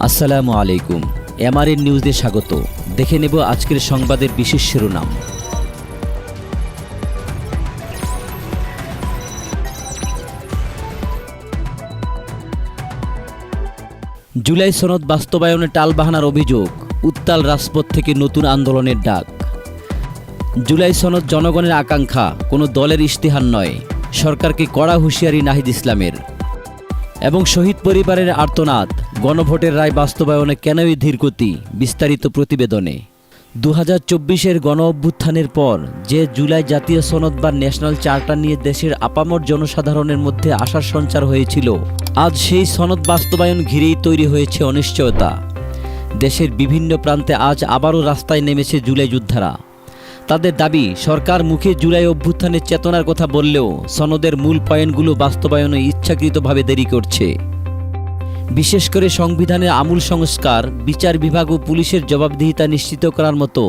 আসসালামু আলাইকুম। এমআরএন নিউজে স্বাগত। দেখে নেব আজকের সংবাদের বিশেষ শিরোনাম। জুলাই সনদ বাস্তবায়নে টালবাহানার অভিযোগ, উত্তাল রাজপথ থেকে নতুন আন্দোলনের ডাক। জুলাই সনদ জনগণের আকাঙ্ক্ষা, কোনো দলের ইশতেহার নয়, সরকারকে কড়া হুঁশিয়ারি নাহিদ ইসলামের। এবং শহীদ পরিবারের আর্তনাদ, গণভোটের রায় বাস্তবায়নে কেনই ধীরগতি, বিস্তারিত প্রতিবেদনে। 2024-এর গণ অভ্যুত্থানের পর যে জুলাই জাতীয় সনদ বা ন্যাশনাল চার্টার নিয়ে দেশের আপামর জনসাধারণের মধ্যে আশার সঞ্চার হয়েছিল, আজ সেই সনদ বাস্তবায়ন ঘিরেই তৈরি হয়েছে অনিশ্চয়তা। দেশের বিভিন্ন প্রান্তে আজ আবারও রাস্তায় নেমেছে জুলাই যোদ্ধারা। তাদের দাবি, সরকার মুখে জুলাই অভ্যুত্থানের চেতনার কথা বললেও সনদের মূল পয়েন্টগুলো বাস্তবায়নে ইচ্ছাকৃতভাবে দেরি করছে। বিশেষ করে সংবিধানের আমূল সংস্কার, বিচার বিভাগ ও পুলিশের জবাবদিহিতা নিশ্চিত করার মতো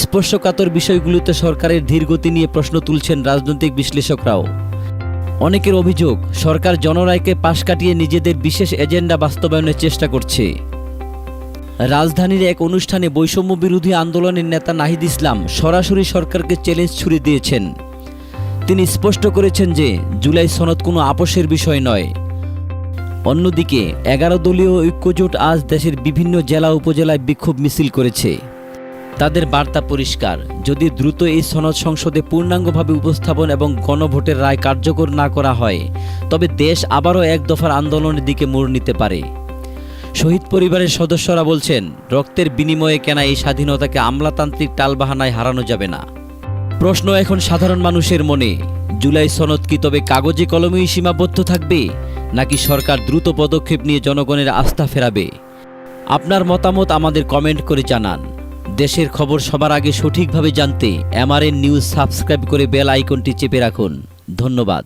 স্পর্শকাতর বিষয়গুলোতে সরকারের ধীরগতি নিয়ে প্রশ্ন তুলছেন রাজনৈতিক বিশ্লেষকরাও। অনেকের অভিযোগ, সরকার জনরায়কে পাশ কাটিয়ে নিজেদের বিশেষ এজেন্ডা বাস্তবায়নের চেষ্টা করছে। রাজধানীর এক অনুষ্ঠানে বৈষম্য বিরোধী আন্দোলনের নেতা নাহিদ ইসলাম সরাসরি সরকারকে চ্যালেঞ্জ ছুড়ে দিয়েছেন। তিনি স্পষ্ট করেছেন যে জুলাই সনদ কোনো আপোষের বিষয় নয়। অন্যদিকে 11 দলীয় ঐক্যজোট আজ দেশের বিভিন্ন জেলা উপজেলায় বিক্ষোভ মিছিল করেছে। তাদের বার্তা পরিষ্কার, যদি দ্রুত এই সনদ সংসদে পূর্ণাঙ্গভাবে উপস্থাপন এবং গণভোটের রায় কার্যকর না করা হয়, তবে দেশ আবারও এক দফার আন্দোলনের দিকে মোড় নিতে পারে। শহীদ পরিবারের সদস্যরা বলছেন, রক্তের বিনিময়ে কেনা এই স্বাধীনতাকে আমলাতান্ত্রিক টালবাহানায় হারানো যাবে না। প্রশ্ন এখন সাধারণ মানুষের মনে, জুলাই সনদ কি তবে কাগজে কলমেই সীমাবদ্ধ থাকবে, নাকি সরকার দ্রুত পদক্ষেপ নিয়ে জনগণের আস্থা ফেরাবে? আপনার মতামত আমাদের কমেন্ট করে জানান। দেশের খবর সবার আগে সঠিকভাবে জানতে এমআরএন নিউজ সাবস্ক্রাইব করে বেল আইকনটি চেপে রাখুন। ধন্যবাদ।